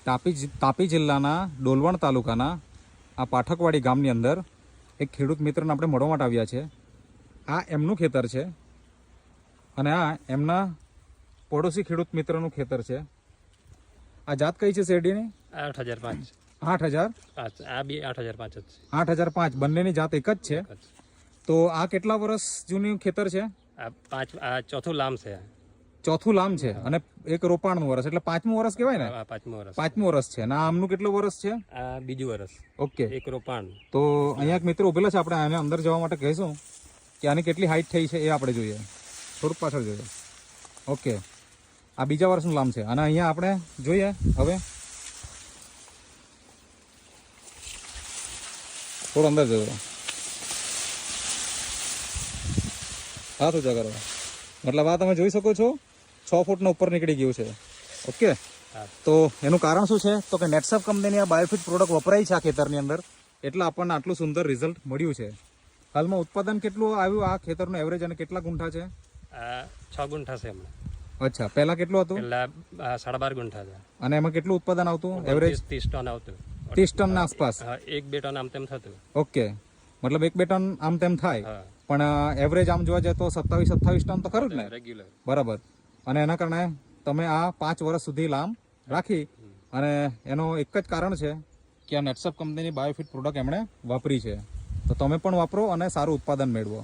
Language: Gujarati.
તાપી જિલ્લાના ડોલવણ તાલુકાના આ પાઠકવાડી ગામની અંદર એક ખેડૂત મિત્રને આપણે મળવા માટે આવ્યા છે. આ એમનું ખેતર છે અને આ એમના પડોશી ખેડૂત મિત્રનું ખેતર છે. આ જાત કઈ છે શેરડીની? 8005. 8000? આ બી 8005 જ છે. 8005 બંનેની જાત એક જ છે. તો આ કેટલા વર્ષ જૂનું ખેતર છે? આ ચોથું લામ છે. ચોથું લામ છે અને એક રોપાણનું વર્ષ એટલે પાંચમું વર્ષ કહેવાય ને? પાંચમું વર્ષ છે. અને આમનું કેટલું વર્ષ છે? આ બીજું વર્ષ. ઓકે, એક રોપાણ. તો અહીંયા એક મિત્ર ઉભેલા છે, આપણે આને અંદર જવા માટે કહીશું કે આની કેટલી હાઈટ થઈ છે એ આપણે જોઈએ. થોડુંક પાછળ જોઈએ. ઓકે, આ બીજા વર્ષનું લામ છે. અને અહીંયા આપણે જોઈએ હવે થોડું અંદર જોયો હાથ ઊંચા કરો. મતલબ આ તમે જોઈ શકો છો 6 ફૂટના ઉપર નીકળી ગયું છે. ઓકે, તો એનું કારણ શું છે તો કે નેટસપ કંપનીની આ બાયોફિટ પ્રોડક્ટ વપરાય છે આ ખેતરની અંદર, એટલે આપણને આટલું સુંદર રિઝલ્ટ મળ્યું છે. હાલમાં ઉત્પાદન કેટલું આવ્યું આ ખેતરનું એવરેજ અને કેટલા ગુંઠા છે? 6 ગુંઠા છે હમણાં. અચ્છા, પહેલા કેટલું હતું? પહેલા 12.5 ગુંઠા છે. અને એમાં કેટલું ઉત્પાદન આવતું એવરેજ? 30 ટન આવતું. 30 ટનના આસપાસ? 1-2 ટન આમ તેમ થતું. ઓકે, મતલબ 1-2 ટન આમ તેમ થાય, પણ એવરેજ આમ જોવા જાય તો 27-28 ટન તો ખરું જ ને? રેગ્યુલર. બરાબર. અને એના કારણે તમે આ 5 વર્ષ સુધી લામ રાખી, અને એનો એક જ કારણ છે કે આ નેટસપ કંપનીની બાયોફિટ પ્રોડક્ટ એમણે વાપરી છે. તો તમે પણ વાપરો અને સારું ઉત્પાદન મેળવો.